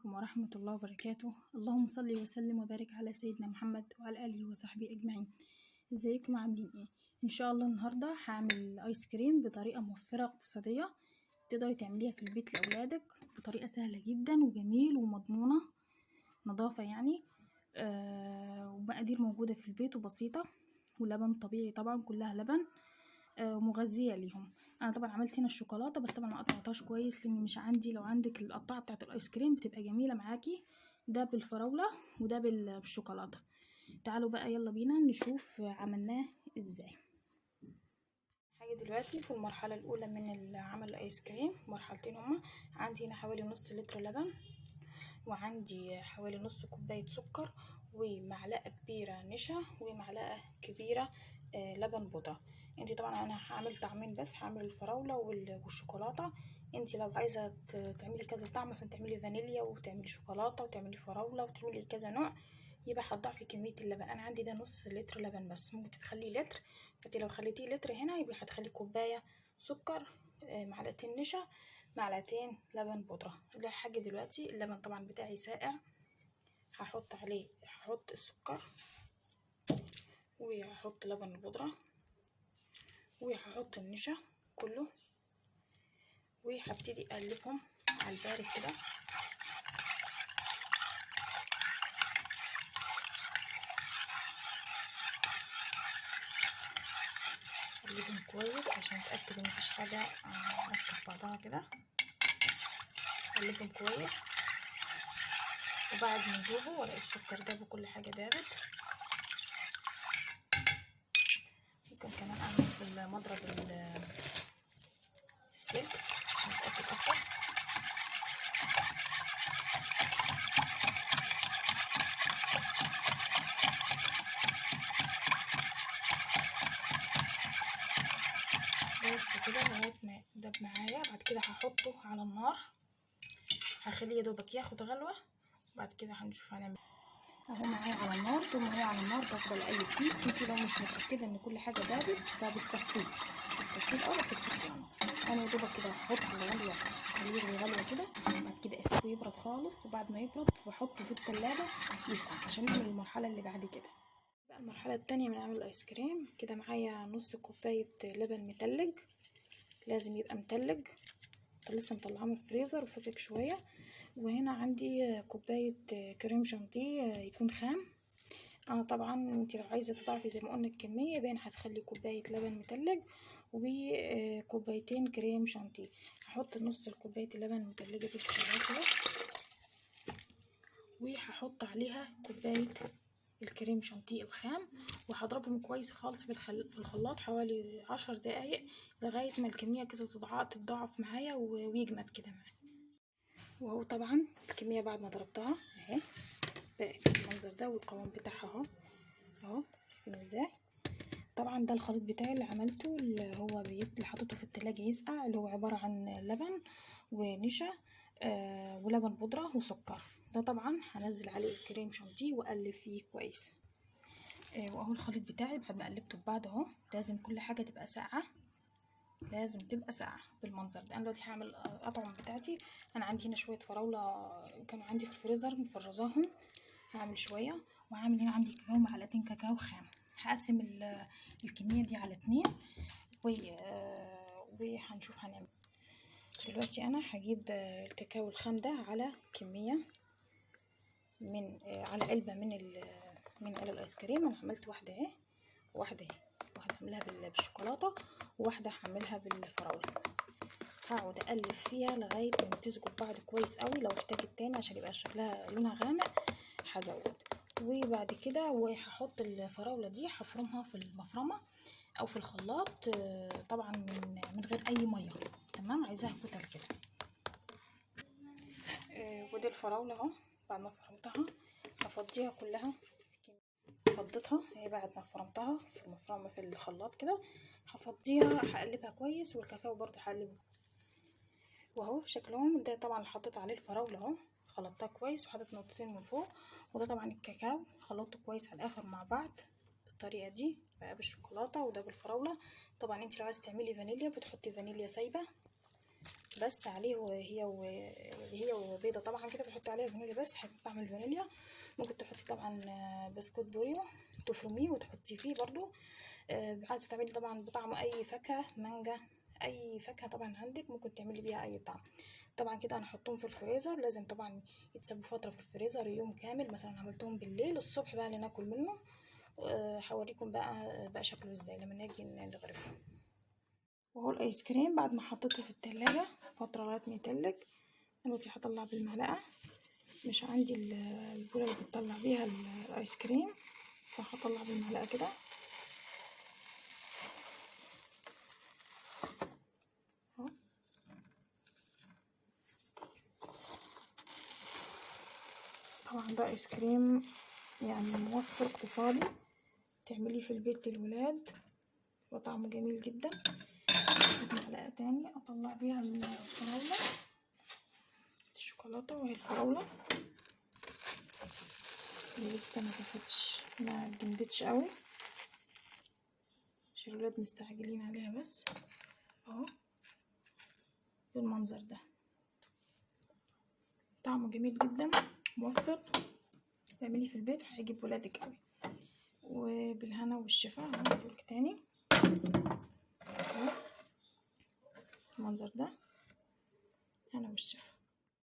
عليكم ورحمة الله وبركاته. اللهم صل وسلم وبارك على سيدنا محمد وعلى آله وصحبه أجمعين. ازيكم عاملين ايه؟ ان شاء الله النهاردة هعمل ايس كريم بطريقة موفرة اقتصادية، تقدري تعمليها في البيت لأولادك بطريقة سهلة جدا وجميل ومضمونة نظافة يعني. ومقادير موجودة في البيت وبسيطة، ولبن طبيعي طبعا، كلها لبن مغذية ليهم. انا طبعا عملت هنا الشوكولاته، بس طبعا ما قطعتهاش كويس لان مش عندي. لو عندك القطعه بتاعه الايس كريم بتبقى جميله معاكي، ده بالفراوله وده بالشوكولاته. تعالوا بقى يلا بينا نشوف عملناه ازاي. حاجه دلوقتي في المرحله الاولى من عمل الايس كريم، مرحلتين هما. عندي هنا حوالي نص لتر لبن، وعندي حوالي نص كوبايه سكر، ومعلقه كبيره نشا، ومعلقه كبيره لبن بودره. انتي طبعا انا هعمل طعمين بس، هعمل الفراوله والشوكولاته. انتي لو عايزه تعملي كذا طعم، مثلا تعملي فانيليا وتعملي شوكولاته وتعملي فراوله وتعملي كذا نوع، يبقى هتضاعفي كميه اللبن. انا عندي ده نص لتر لبن بس، ممكن تخليه لتر. فانتي لو خليتيه لتر هنا يبقى هتخلي كوبايه سكر، معلقتين نشا، معلقتين لبن بودره. الحاجه دلوقتي اللبن طبعا بتاعي ساقع، هحط السكر، وهحط لبن البودره، وهحط النشا كله، وهبتدي اقلبهم على البارد كده. اقلبهم كويس عشان اتاكد ان مفيش حاجه ماسكه في بعضها كده. اقلبهم كويس، وبعد ما يدوبوا والاقي السكر داب وكل حاجه دابت، ممكن كمان اعمل بالمضرب السلك عشان اتاكد اكتر. بس كده لغايه ما داب معايا. بعد كده هحطه على النار، هخليه يدوبك ياخد غلوه، بعد كده هنشوف هنعمل اهو معايا على النار. طول ما هو على النار بفضل اقلب فيه. انتي لو مش متاكده ان كل حاجه دابت فبتصفيه الاول، بتصفيه على النار. انا يا دوبك كده هحط على غلوه، خليه يغلي غلوه كده، بعد كده اسيبه يبرد خالص، وبعد ما يبرد بحطه في التلاجة يسقع عشان نعمل المرحله اللي بعد كده. بقى المرحله التانية من عمل الايس كريم. كده معايا نص كوبايه لبن متلج، لازم يبقى متلج، لسه مطلعاه من الفريزر وفكك شويه. وهنا عندي كوبايه كريم شانتيه يكون خام. انا طبعا انت لو عايزه تضاعفي زي ما قلنا الكميه، بين هتخلي كوبايه لبن متلج وكوبايتين كريم شانتيه. هحط نص الكوبايه اللبن المتلجه دي في الخلاط كده، وهحط عليها كوبايه الكريم شانتيه الخام، وهضربهم كويس خالص في الخلاط حوالي 10 دقايق لغايه ما الكميه كده تتضاعف معايا ويجمد كده معايا. وهو طبعا الكميه بعد ما ضربتها اهي بقت المنظر ده، والقوام بتاعها اهو شايفين ازاي. طبعا ده الخليط بتاعي اللي عملته، اللي هو اللي حطيته في التلاجة يسقع، اللي هو عبارة عن لبن ونشا ولبن بودرة وسكر. ده طبعا هنزل عليه الكريم شانتيه واقلب فيه كويس. واهو الخليط بتاعي بعد ما قلبته ببعض اهو. لازم كل حاجة تبقى ساقعة، لازم تبقى ساقعة بالمنظر ده. انا دلوقتي هعمل الاطعمة بتاعتي. انا عندي هنا شوية فراولة كانوا عندي في الفريزر مفرزاهم، هعمل شوية. وهعمل هنا عندي كاكاو، معلقتين كاكاو خام. هقسم الكمية دي على 2 وهنشوف هنعمل. دلوقتي انا هجيب الكاكاو الخام ده على كمية من على علبة من علب الايس كريم. انا عملت واحدة اهي، واحدة هعملها بالشوكولاتة، وواحدة هعملها بالفراولة. هقعد اقلب فيها لغاية ما يمتزجوا ببعض كويس قوي. لو احتاجت تاني عشان يبقى شكلها لونها غامق هزود. وبعد كده وهحط الفراولة دي هفرمها في المفرمة او في الخلاط، طبعا من غير اي ميه. تمام، عايزاها كتل كده. ودي الفراولة اهو بعد ما فرمتها هفضيها كلها. فضيتها اهي بعد ما فرمتها في المفرمة في الخلاط كده، هفضيها هقلبها كويس، والكاكاو برضه هقلبه. واهو شكلهم ده طبعا اللي حطيت عليه الفراولة اهو، خلطتها كويس وحطيت نقطتين من فوق. وده طبعا الكاكاو خلطته كويس على الاخر مع بعض بالطريقه دي بقى بالشوكولاته، وده بالفراوله. طبعا انت لو عايزه تعملي فانيليا بتحطي فانيليا سايبه بس عليه هي وبيضه طبعا كده، بحط عليها فانيليا بس طعم الفانيليا. ممكن تحطي طبعا بسكوت بوريو تفرميه وتحطيه فيه برضو. عايزه تعملي طبعا بطعم اي فاكهه، مانجا، اي فاكهه طبعا عندك ممكن تعملي بيها اي طعم. طبعا كده هنحطهم في الفريزر، لازم طبعا يتسابوا فتره في الفريزر يوم كامل. مثلا عملتهم بالليل، الصبح بقى اللي ناكل منه. هوريكم بقى شكله ازاي لما نيجي نغرفه. وهو الايس كريم بعد ما حطيته في التلاجة فتره لغايه ما يتلج، دلوقتي هطلع بالمعلقه. مش عندي البوله اللي بتطلع بيها الايس كريم، فهطلع بالمعلقه كده اهو. طبعا ده ايس كريم يعني موفر اقتصادي، تعمليه في البيت للولاد وطعمه جميل جدا. معلقه تاني اطلع بيها الفراوله، الشوكولاته وهي الفراوله اللي لسه ما زفتش ما جمدتش قوي عشان الولاد مستعجلين عليها، بس اهو بالمنظر ده. طعمه جميل جدا موفر، تعمليه في البيت هيعجب ولادك قوي. وبالهنا والشفا هقولك تاني اهو المنظر ده، هنا والشفا.